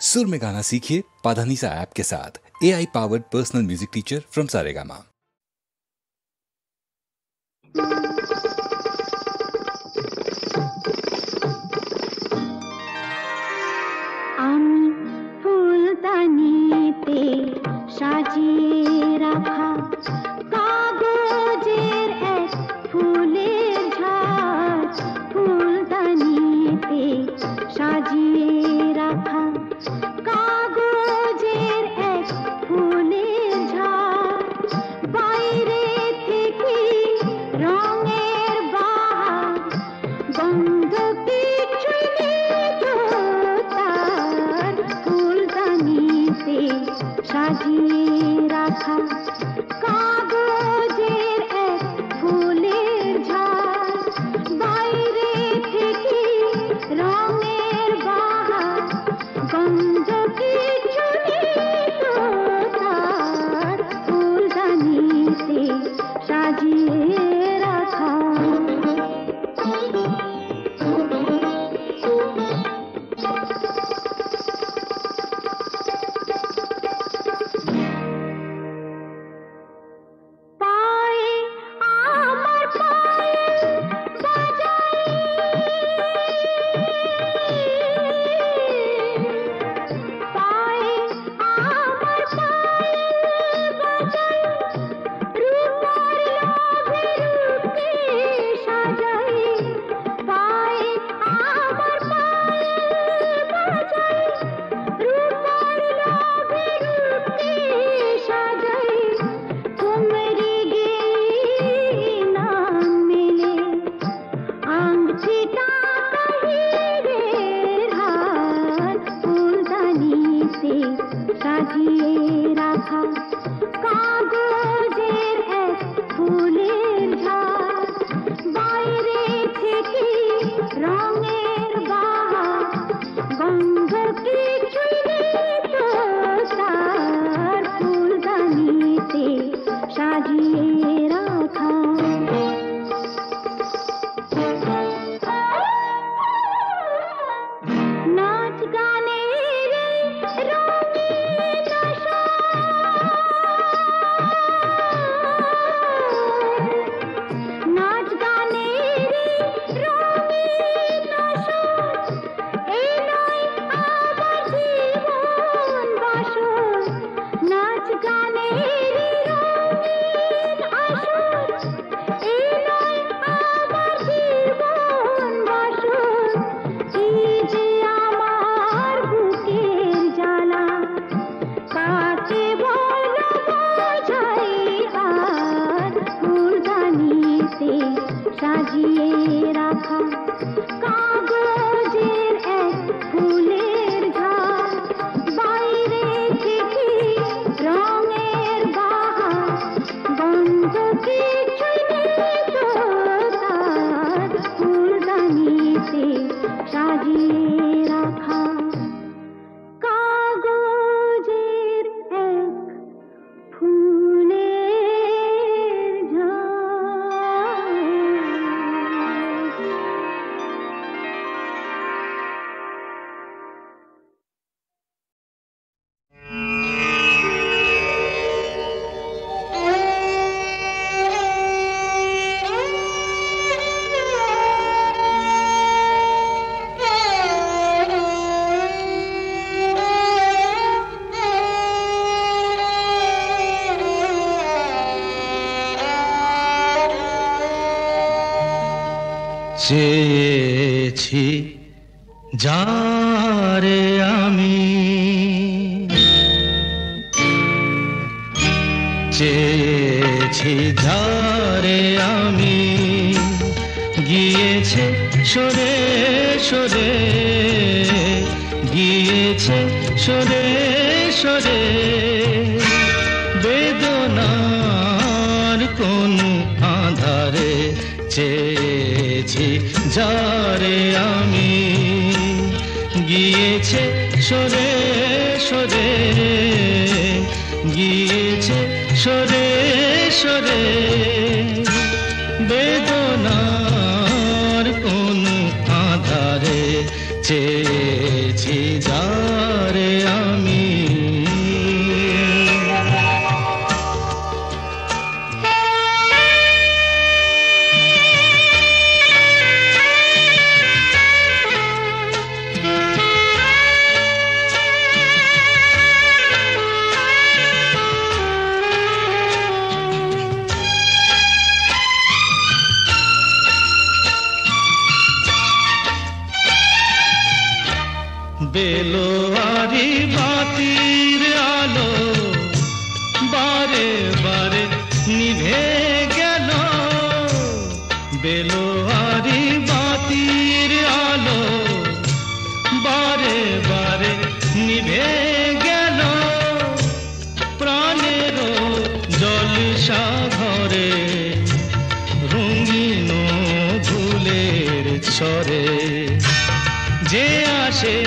सुर में गाना सीखिए पाधानीसा ऐप के साथ। AI powered personal music teacher from Saregama. আমি ফুলদানিতে সাজিয়ে রাখা কাগজের এক ফুলের ঝাড়, ফুলদানিতে সাজিয়ে রাখা কাগজের এক ফুলের ঝাড়, বাইরে থেকে রঙের বাহার, গন্ধ কিছুই নেই তো তার, ফুলদানিতে সাজিয়ে রাখা কাগজের এক ফুলের ঝাড়, বাইরে থেকে রঙের বাহার, গন্ধ কিছু নেই তো তার, ফুলদানিতে সাজিয়ে রাখা। সাজিয়ে রাখা কাগজের এক ফুলের ঝাড়, বাইরে থেকে রঙের বাহার, গন্ধ কিছুই নেই তো তার, ফুলদানিতে সাজিয়ে রাখা। নাচ গানের রঙিন আশা, নাচ গানের রঙিন আশা, এই নয় আমার জীবন বাসর, নাচ গানের রঙিন আশা, এই নয় আমার জীবন বাসর, এই যে আমার বুকের জ্বালা, কাকে বলো বোঝাই আর, ফুলদানিতে সাজিয়ে রাখা কাগজের এক ফুলের ঝাড়, বাইরে থেকে রঙের বাহার, গন্ধ কিছুই নেই তো তার, ফুলদানিতে সাজিয়ে রাখা কাগজের এক ফুলের ঝাড়। চেয়েছি যারে আমি, চেয়েছি যারে আমি, গিয়েছে সরে সরে, গিয়েছে সরে সরে, বেদনার কোন আধারে, চেয়েছি যারে আমি, গিয়েছে সরে সরে, গিয়েছে সরে সরে, বেদনার কোন আধারে, চেয়েছি যারে বেলোয়ারি বাতির আলো বারে বারে নিভে গেল, বেলোয়ারি বাতির আলো বারে বারে নিভে গেল, প্রাণের জলসা ঘরে রঙিন ফুলের ছড়ে, যে আসে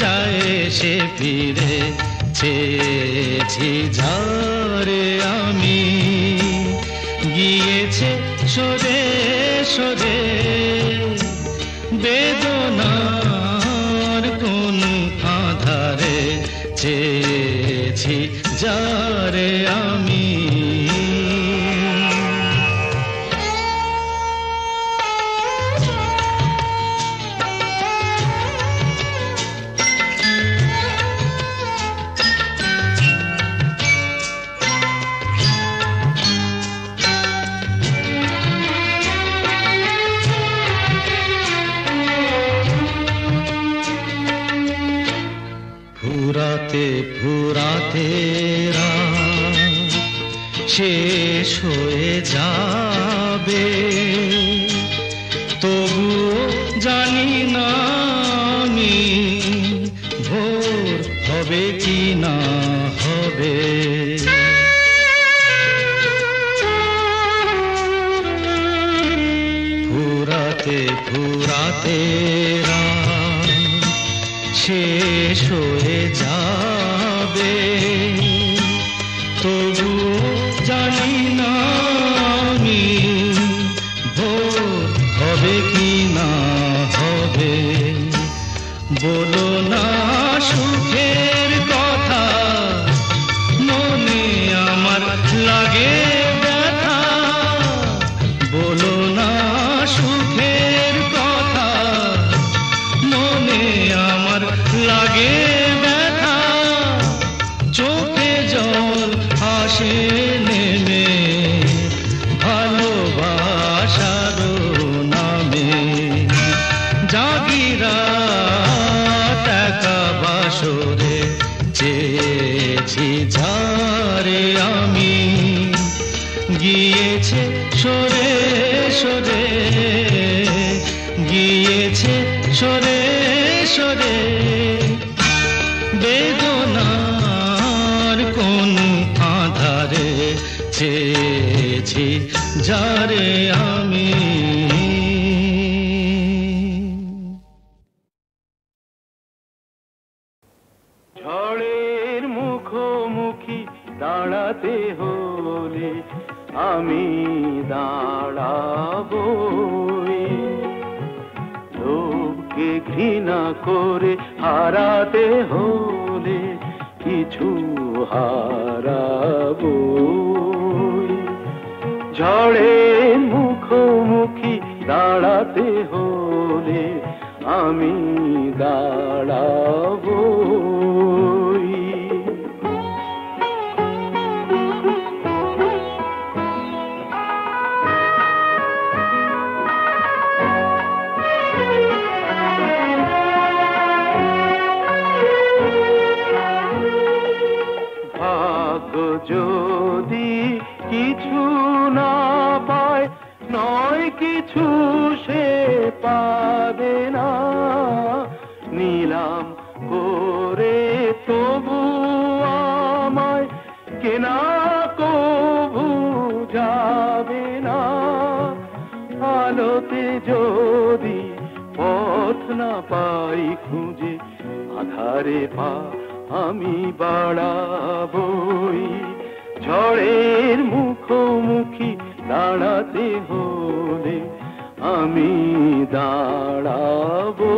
যায় সে ফিরে, চেয়েছি যারে আমি, গিয়েছে সরে সরে বেদনার কোন আধারে, চেয়েছি যারে আমি। ফুরাতে ফুরাতে রাত শেষ হয়ে যাবে, তবুও জানি না আমি ভোর হবে কি না হবে। ফুরাতে ফুরাতে রাত শেষ হয়ে যাবে, তবুও জানি না আমি ভোর হবে কি না হবে। বলো না সুখের কথা, মনে আমার লাগে ব্যথা, বলো না সুখের কথা, মনে আমার লাগে ব্যথা, চোখে জল আসে নেমে ভালোবাসার নামে, জাগিরা টাকা বাসরে চেয়েছি যারে আমি, গিয়েছে সরে সরে, গিয়েছে সরে সরে বেদনার কোন আধারে, চেয়েছি যারে আমি। ঝড়ের মুখোমুখি দাঁড়াতে হলে আমি দাঁড়াবই, লোককে ঘৃণা করে হারাতে হলে কিছু হারাবই। ঝড়ের মুখোমুখি দাঁড়াতে হলে আমি দাঁড়াবই। ভাগ্য যদি কিছু না পায়, নয় কিছু সে পাবে না, নিলাম করে তবু আমায় কেনা কবু যাবে না। আলোতে যদি পথ না পাই খুঁজে, আধারে পা আমি বাড়াবই। ঝড়ের মুখোমুখি দাঁড়াতে হলে আমি দাঁড়াবই।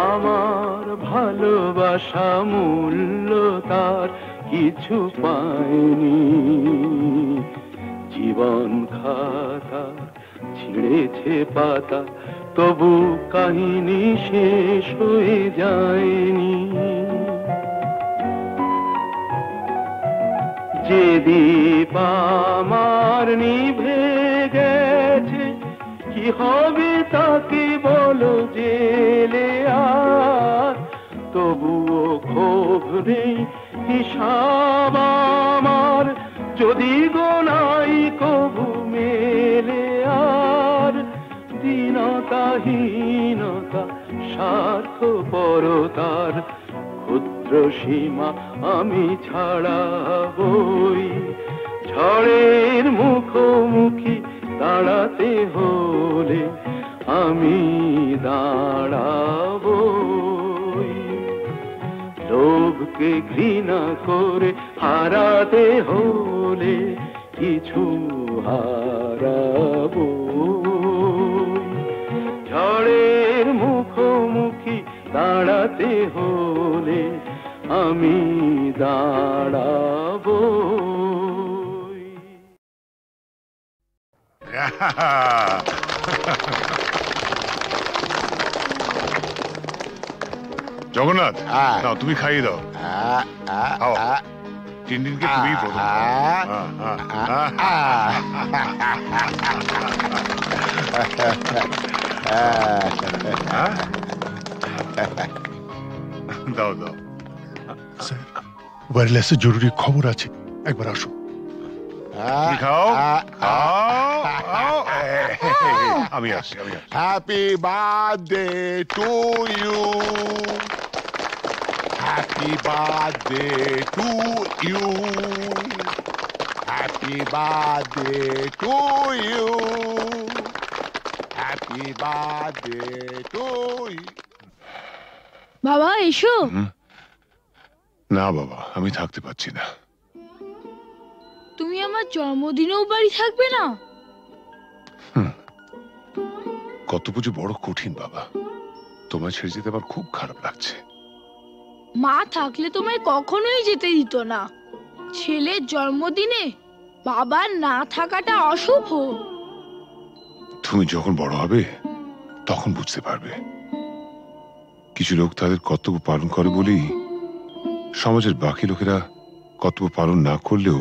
আমার ভালোবাসা মূল্য তার কিছু পায়নি, জীবন খাতা ছিঁড়েছে পাতা তবু কাহিনী শেষ হয়ে যায়নি। যে দীপ আমার নিভে গেছে, কি হবে তাকে বলো জেলে আর, তবুও ক্ষোভ নেই হিসাব আমার, যদি গোনাই কবু মেলে আর। দীনতাহীনতা স্বার্থপরতার ক্ষুদ্র সীমা আমি ছাড়াবই, ঝড়ের মুখোমুখি দাঁড়াতে হলে আমি দাঁড়াবই। লোভকে ঘৃণা করে হারাতে হলে কিছু হারাবো, ঝড়ের মুখোমুখি দাঁড়াতে হলে আমি দাঁড়াবো। জগন্নাথ, নাও তুমি খাইয়ে দাও। টিনটিনকে তুমি প্রথম দাও দাও। স্যার, ওয়্যারলেসে জরুরি খবর আছে, একবার আসো। খাও খাও, আমি আসছি। Happy birthday to you, happy birthday to you, happy birthday to you, happy birthday to you. বাবা এসো। না বাবা, আমি থাকতে পারছি না। তুমি আমার জন্মদিনেও বাড়ি থাকবে না? কত পুজো বড় কঠিন বাবা, তোমায় ছেড়ে যেতে আমার খুব খারাপ লাগছে। মা থাকলে তোমায় কখনোই যেতে দিত না। ছেলের জন্মদিনে বাবার না থাকাটা অশুভ। তুমি যখন বড় হবে তখন বুঝতে পারবে। কিছু লোক তাদের কর্তব্য পালন করে বলেই সমাজের বাকি লোকেরা কর্তব্য পালন না করলেও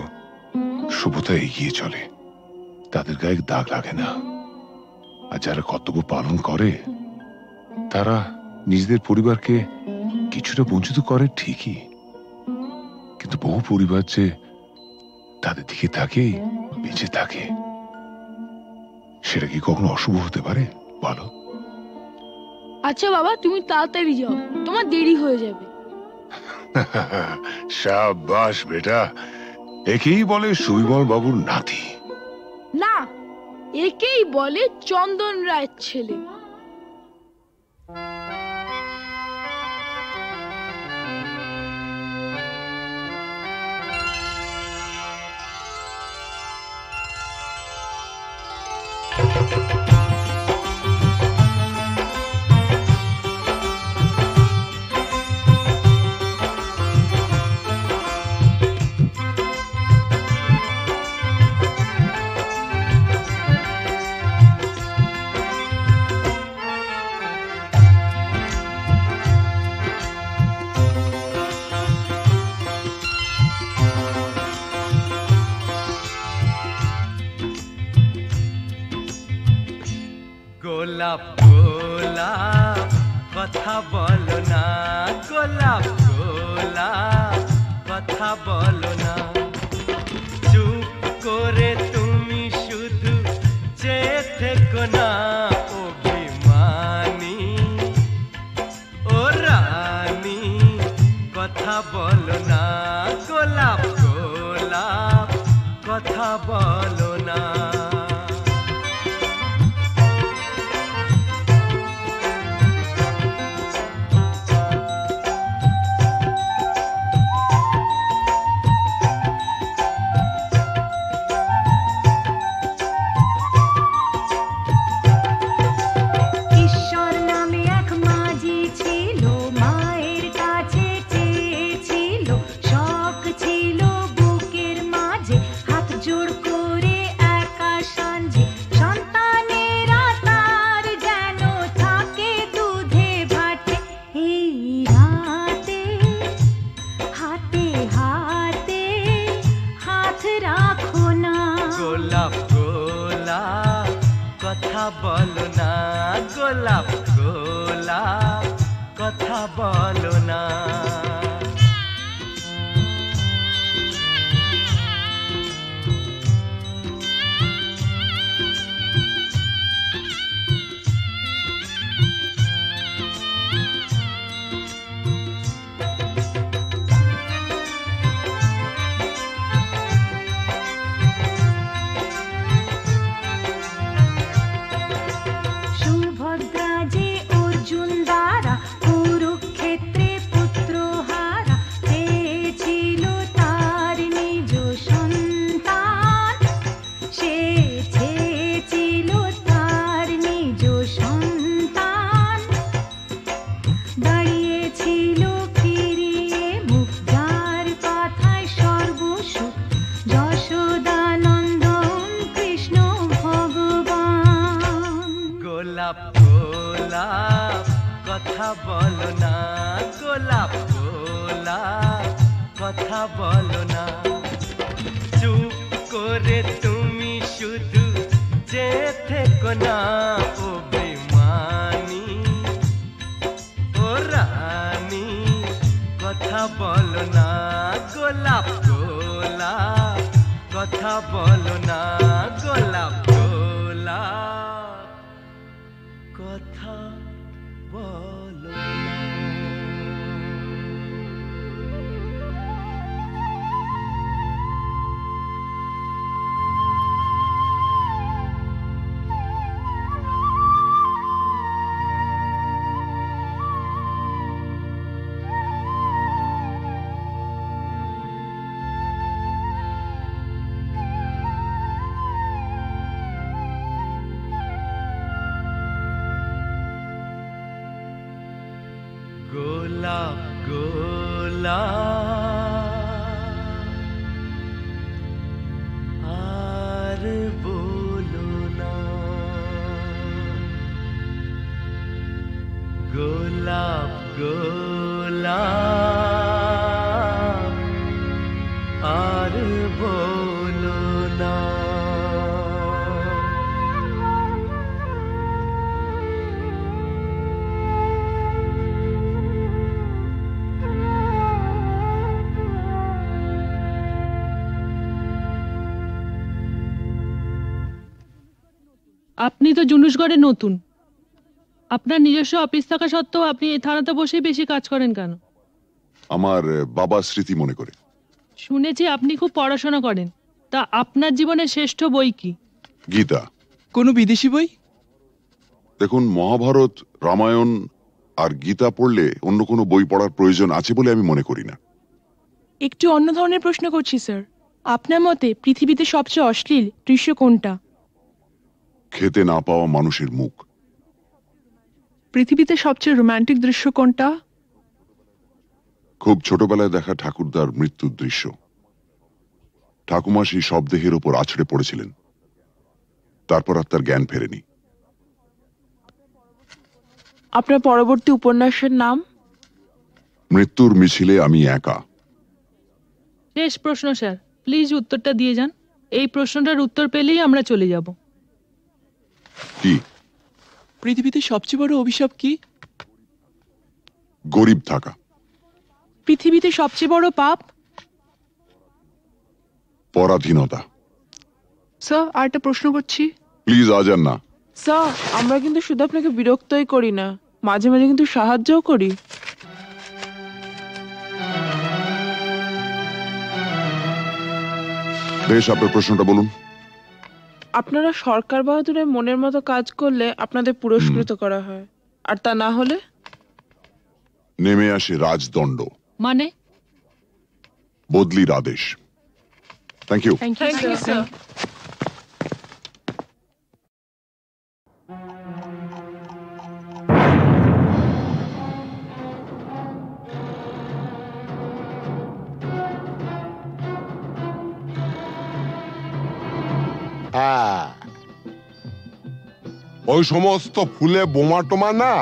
শুভতা এগিয়ে চলে, তাদের গায়ে দাগ লাগে না। আর যারা কর্তব্য পালন করে তারা নিজেদের পরিবারকে কিছুটা বঞ্চিত করে ঠিকই, কিন্তু বহু পরিবার যে তাদের দিকে তাকিয়ে বেঁচে থাকে, সেটা কি কখনো অশুভ হতে পারে বলো? আচ্ছা বাবা, তুমি তাড়াতাড়ি যাও, তোমার দেরি হয়ে যাবে। শাবাশ বেটা, একেই বলে সুবিমল বাবুর নাতি। না, একেই বলে চন্দন রায়ের ছেলে। গোলাপ গোলাপ কথা বলো না, গোলাপ গোলাপ কথা বলো না, চুপ করে তুমি শুধু চেয়ে থেকো না। অভিমানী ও রানী কথা বলো না, গোলাপ গোলাপ কথা বলো না। ঈশ্বর নামে এক মাঝি ছিল, মায়ের কাছে চেয়েছিল কথা বলো না। সুভদ্রা যে অর্জুন দ্বারা কুরুক্ষেত্রে পুত্রহারা চেয়েছিল তার নিজ সন্তান, সে চেয়েছিল তার নিজ সন্তান। দাঁড়িয়েছিল ফিরিয়ে মুখ যার কথায় সর্বসুখ, যশোদানন্দন কৃষ্ণ ভগবান। গোলাপ গোলাপ কথা বলো না, গোলাপ গোলাপ কথা বলো না। চুপ করে তুমি শুধু যে থেকো না, ও বেমানি ও রানী কথা বলো না, গোলাপ গোলাপ কথা বলো না, গোলাপ গোলাপ কথা বলো না। গোলাপ গোলাপ আর বলো না, গোলাপ গোলাপ আর বলো না। আপনি তো জুনুসগড়ে নতুন, আপনার নিজস্ব অফিস থাকা সত্ত্বেও আপনি এই থানাতে বসেই বেশি কাজ করেন কেন? আমার বাবার স্মৃতি মনে করে। শুনেছি আপনি খুব পড়াশোনা করেন, তা আপনার জীবনের শ্রেষ্ঠ বই কি? গীতা। কোনো বিদেশি বই? দেখুন, মহাভারত, রামায়ণ আর গীতা পড়লে অন্য কোনো বই পড়ার প্রয়োজন আছে বলে আমি মনে করি না। একটু অন্য ধরনের প্রশ্ন করছি স্যার, আপনার মতে পৃথিবীতে সবচেয়ে অশ্লীল দৃশ্য কোনটা? খেতে না পাওয়া মানুষের মুখ। পৃথিবীতে সবচেয়ে রোমান্টিক দৃশ্য কোনটা? খুব ছোটবেলায় দেখা ঠাকুরদার মৃত্যুর দৃশ্য। ঠাকুমা সেই শবদেহের ওপর আছড়ে পড়েছিলেন, তারপর আর তার জ্ঞান ফেরেনি। আপনার পরবর্তী উপন্যাসের নাম? মৃত্যুর মিছিলে আমি একা। শেষ প্রশ্ন স্যার, প্লিজ উত্তরটা দিয়ে যান। এই প্রশ্নটার উত্তর পেলেই আমরা চলে যাব। কি? পৃথিবীতে সবচেয়ে বড় অভিশাপ কি? গরিব থাকা। পৃথিবীতে সবচেয়ে বড় পাপ? পরাধীনতা। স্যার, আরেকটা প্রশ্ন করছি। প্লিজ আজান না। স্যার, আমরা কিন্তু শুধু আপনাকে বিরক্তই করি না, মাঝে মাঝে কিন্তু সাহায্যও করি। বেশ, আপনার প্রশ্নটা বলুন। আপনারা সরকার বাহাদুরের মনের মতো কাজ করলে আপনাদের পুরস্কৃত করা হয়, আর তা না হলে নেমে আসে রাজদণ্ড, মানে বদলির আদেশ। Thank you. Thank you sir. ওই সমস্ত ফুলে বোমা টোমা না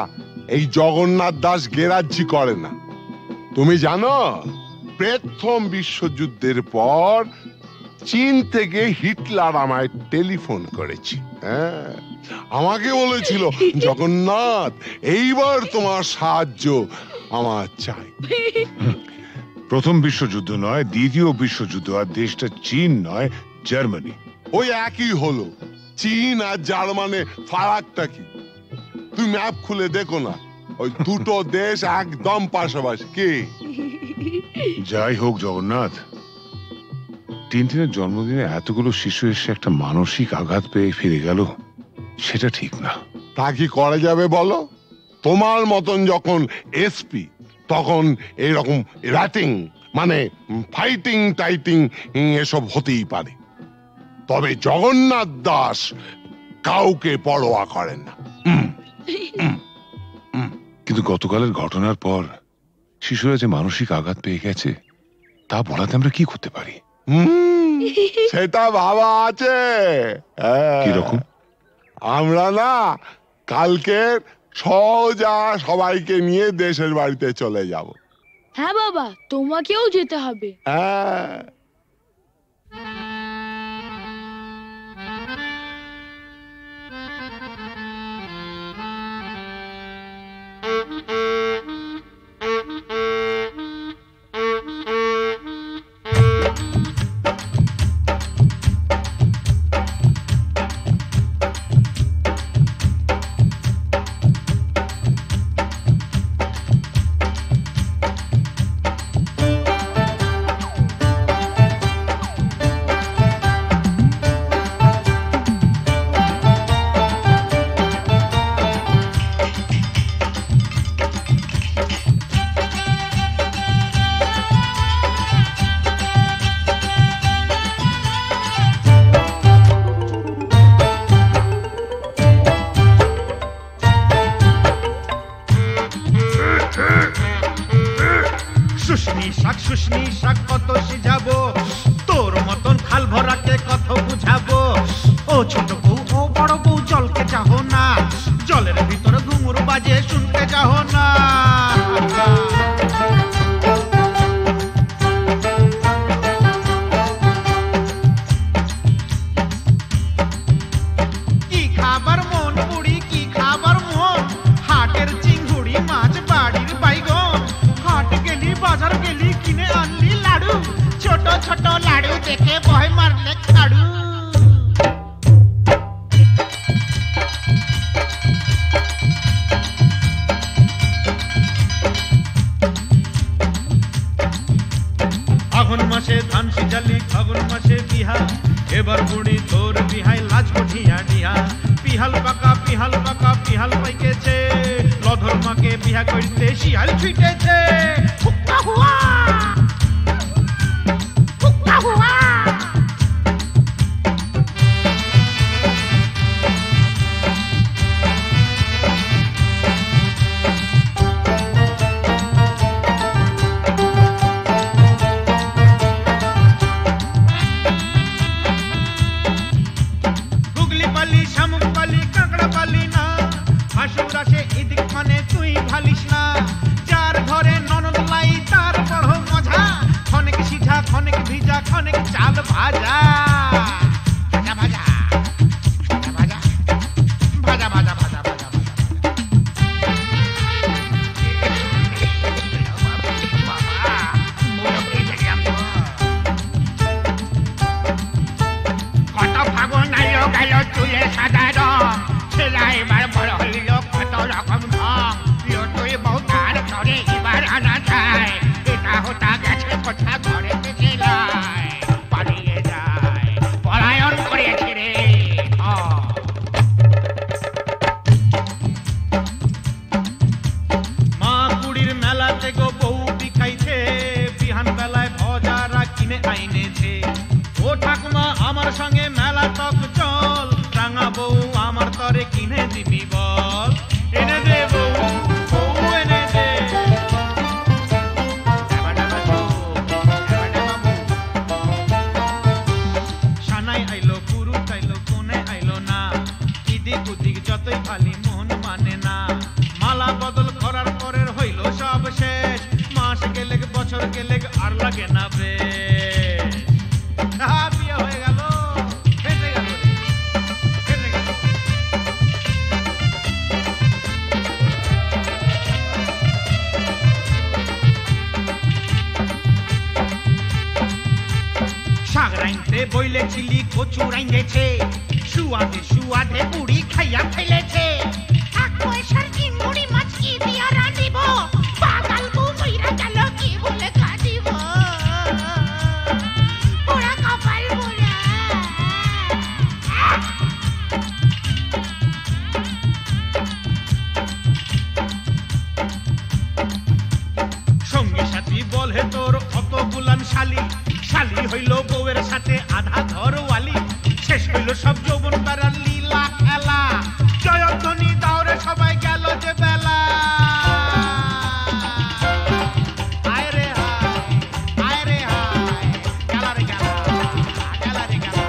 এই জগন্নাথ দাস গেরাজ্জি করে না। তুমি জানো, প্রথম বিশ্বযুদ্ধের পর চীন থেকে হিটলার আমায় টেলিফোন করেছি। হ্যাঁ, আমাকে বলেছিল জগন্নাথ এইবার তোমার সাহায্য আমার চাই। প্রথম বিশ্বযুদ্ধ নয়, দ্বিতীয় বিশ্বযুদ্ধ, আর দেশটা চীন নয়, জার্মানি। ওই একই হলো। চীন আর জার্মানে ফারাকটা কি? তুমি ম্যাপ খুলে দেখো না, ওই দুটো দেশ একদম পাশাপাশি। কি যাই হোক জগন্নাথ, টিনটিনের জন্মদিনে এতগুলো শিশু এসে একটা মানসিক আঘাত পেয়ে ফিরে গেল, সেটা ঠিক না। তা কি করা যাবে বলো? তোমার মতন যখন এসপি তখন এরকম র্যাটিং মানে ফাইটিং টাইটিং এসব হতেই পারে, তবে জগন্নাথ দাস কাউকে পরোয়া করেন না। কিন্তু গতকালের ঘটনার পর শিশুরা যে মানসিক আঘাত পেয়ে গেছে, তা বলাতে আমরা কি করতে পারি? সেটা ভাবা আছে। কিরকম? আমরা না কালকে সোজা সবাইকে নিয়ে দেশের বাড়িতে চলে যাব। হ্যাঁ বাবা, তোমাকেও যেতে হবে। হ্যাঁ, শুষ্নি শাক কত সিঝাবো, তোর মতন খাল ভরাকে কত বুঝাবো। ও ছোট বউ, ও বড় বউ, জলকে চাহো না, জলের ভিতরে ঘুঙুর বাজে শুনতে চাহো না। কি খাবার মন বুড়ি, কি খাবার মন, হাটের চিংড়ি মাছ, বাড়ির বাইগন, হাট গেলি বাজার গেলি কিনে আনলি লাড়ু, ছোট ছোট লাড়ু দেখে ভয় মারলে খাড়ু। আগুন মাসে ধান সিজালি, ফাগুন মাসে বিহা, এবার বুড়ি তোর বিহাই লাজ কঠিয়া ডিহা। পিহাল পাকা পিহাল পাকা পিহাল পাইকেছে, লধর মাকে বিহা করতে শিয়াল ছুটেছে। হুক্কা হুয়া হুক্কা হুয়া। হুগলি পালি, শামুক পালি, কাঁকড়া পালি না, হাসুর আসে এদিক মানে তুই ভালিস না। যার ঘরে ননদ লাই তার বড় মজা, খনেক সিঝা খনেক ভিজা খনেক চাল ভাজা। ভাজা ভাজা ভাজা ভাজা ভাজা ভাজা ভাজা কত ফাগুন আইলো গেল চুলে সাদা রং, ছেলা এবার বড় হইল কত রকম ঢং। তুই বউ তার ঘরে এবার আনা যায়, এটা হতা গেছে কোথা ঘরে লাই পালিয়ে যায়, পলায়ন করেছে রে। মা কুড়ির মেলাতে গো বউ বিখাইছে, বিহান বেলায় ভজারা কিনে আইনেছে। ও ঠাকুমা আমার সঙ্গে মেলা তক চল, রাঙা বউ আমার তরে কিনে দিবি বল। এনে দে বউ, বউ এনে দে। সানাই আইলো পুরু আইলো কোনে আইলো না, ইদিক উদিক যতই খালি মন মানে না। মালা বদল করার পরের হইল সব শেষ, মাস গেলে বছর গেলে আর লাগে না বেশ। বিয়ে হয়ে গেল, ফেটে গেল রে, ফেটে গেল। রাইতে বইলেছিলি কচু রাইঁদেছে, সুয়াদে সুয়াদে বুড়ি খাইয়া ফেলেছে। এক পয়সার চিংড়ি মাছ কি দিয়া রাঁধিব, পাগাল বউ মইরা গেল কি বলে কাঁদিব। পোড়া কপাল পোড়া। সঙ্গী সাথী বলে তোর অত গুলাম শালি, শালি হইল বউয়ের সাথে আধা ঘরওয়ালি। শেষ হইল সব যৌবন তারার লীলা খেলা, জয়ধ্বনি দাওরে সবাই গেল যে বেলা। আয় রে হায়, আয় রে হায়, গেলা রে গেলা, গেলা রে গেলা।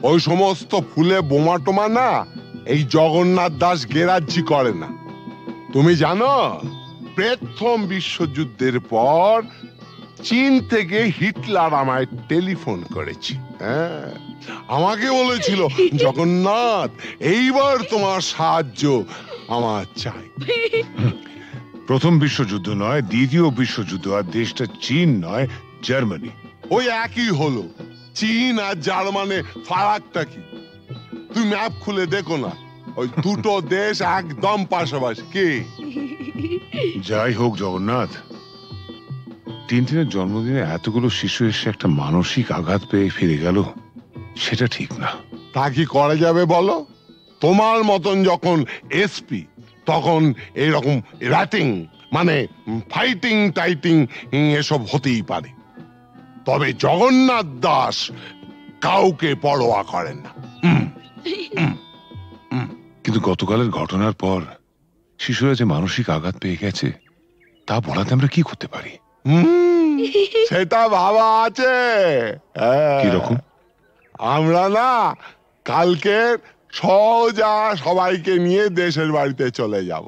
ওই সমস্ত ফুলে বোমা টোমা না এই জগন্নাথ দাস গেরাজ্জি করে না। তুমি জানো প্রথম বিশ্বযুদ্ধের পর চীন থেকে হিটলার আমায় টেলিফোন করেছে। হ্যাঁ, আমাকে বলেছিল জগন্নাথ এইবার তোমার সাহায্য আমার চাই। প্রথম বিশ্বযুদ্ধ নয়, দ্বিতীয় বিশ্বযুদ্ধ, আর দেশটা চীন নয়, জার্মানি। ওই একই হলো। চীন আর জার্মানে ফারাকটা কি? তুমি ম্যাপ খুলে দেখো না, ওই দুটো দেশ একদম পাশাপাশি। কি যাই হোক জগন্নাথ, টিনটিনের জন্মদিনে এতগুলো শিশু এসে একটা মানসিক আঘাত পেয়ে ফিরে গেল, সেটা ঠিক না। তা কি করা যাবে বলো? তোমার মতন যখন এসপি তখন এইরকম র্যাটিং মানে ফাইটিং টাইটিং এসব হতেই পারে, তবে জগন্নাথ দাস কাউকে পরোয়া করেন না। কিন্তু গতকালের ঘটনার পর শিশুরা যে মানসিক আঘাত পেয়ে গেছে, তা বলাতে আমরা কি করতে পারি? সেটা ভাবা আছে। কিরকম? আমরা না কালকে সোজা সবাইকে নিয়ে দেশের বাড়িতে চলে যাব।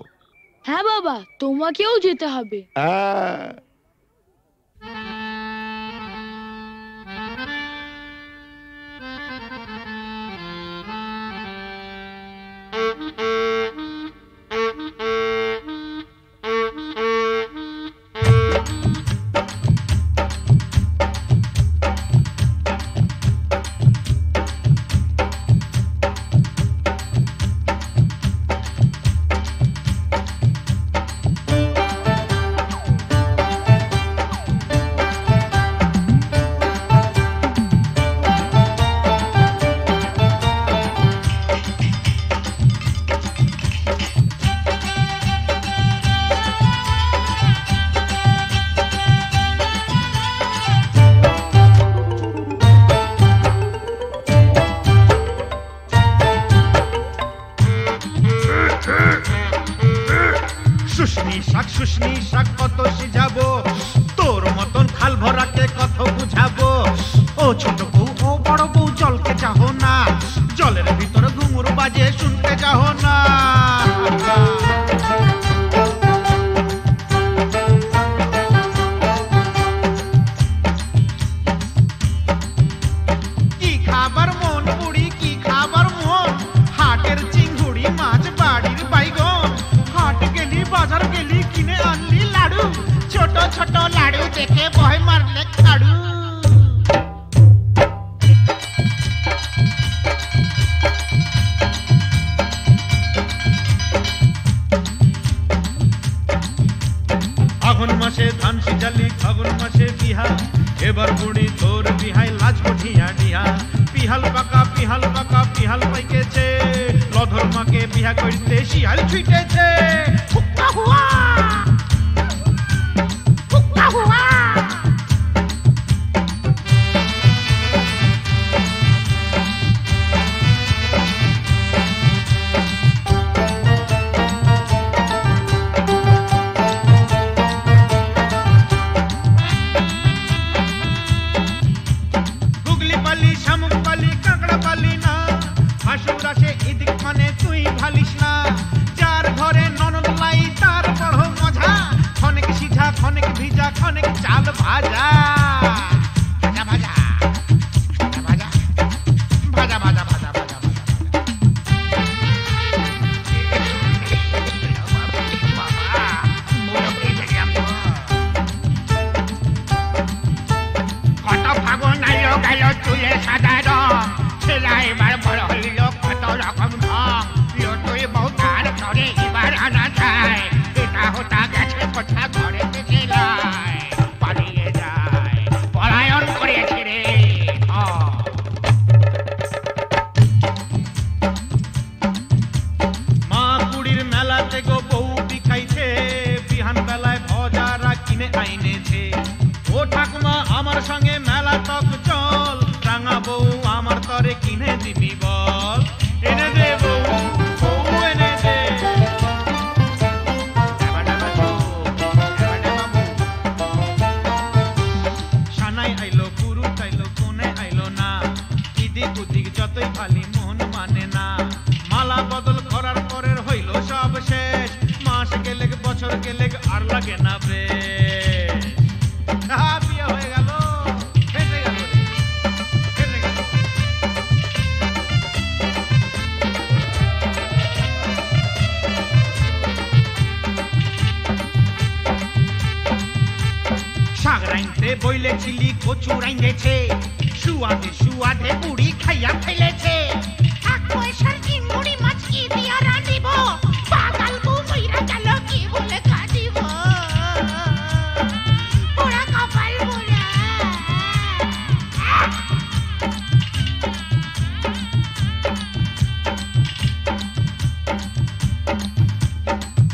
হ্যাঁ বাবা, তোমাকেও যেতে হবে। হ্যাঁ, শুশনি শাক কত সিঝাবো, তোর মতন খাল ভরাকে কত বুঝাবো। ও ছোট বউ ও বড় বউ জলকে চাহো না, জলের ভিতরে ঘুঙুর বাজে শুনতে চাহো না। কি খাবার মন বুড়ি, কি খাবার মন, হাটের চিংড়ি মাছ বাড়ির বাইগন। হাট গেলি বাজার গেলি কিনে আনলি লাড়ু, ছোট ছোট লাড়ু দেখে ভয় মারলে কাড়ু। আগুন মাসে ধান সিজালি, ফাগুন মাসে বিহা, এবার বুড়ি তোর বিহাই লাজ বঠিয়া ডিহা। পিহাল পাকা পিহাল পাকা পিহাল পাইকেছে, লধর মাকে বিহা করতে শিয়াল ছুটেছে। হুক্কা হুয়া হুক্কা হুয়া। ভাসুর আসে এদিক মানে তুই ভালিস না যার ঘরে ননদ লাই তার বড় মজা খনেক সিঝা খনেক ভিজা খনেক চাল ভাজা ভাজা ভাজা ভাজা ভাজা ভাজা ভাজা ভাজা কত ফাগুন আইলো গেল চুলে সাদা রং ছেলা এবার বড় হইল কত রকম ঢং তুই বউ তার ঘরে এবার আনা যায় এটা হতা গেছে কোথা ঘরে থেকে লাই পালিয়ে যায় পলায়ন করেছে রে মা কুড়ির মেলাতে গো বউ বিখাইছে বিহান বেলায় ভজারা কিনে আইনেছে ও ঠাকুমা আমার সঙ্গে মেলা তক চল রাঙা বউ আমার তরে কিনে দিবি বল এনে দে বউ বউ এনে দে সানাই আইলো পুরু আইলো কোনে আইলো না ইদিক উদিক যতই খালি মন মানে না মালা বদল করার পরের হইল সব শেষ মাস গেলে বছর গেলে আর লাগে না বেশ বিয়ে হয়ে গেল ফেটে গেল ফেটে গেল শাক রাইতে বইলেছিলি কচু রাইঁদেছে সুয়াদে সুয়াদে বুড়ি খাইয়া ফেলেছে এক পয়সার চিংড়ি মাছ কি দিয়া রাঁধিব পাগাল বউ মইরা গেল কি বলে কাঁদিব পোড়া কপাল পোড়া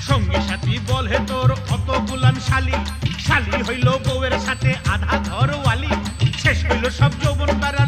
সঙ্গী সাথী বলে তোর অত গুলান শালি শালি হইল বউয়ের সাথে আধা ঘরওয়ালি শেষ হইল সব যৌবন তারা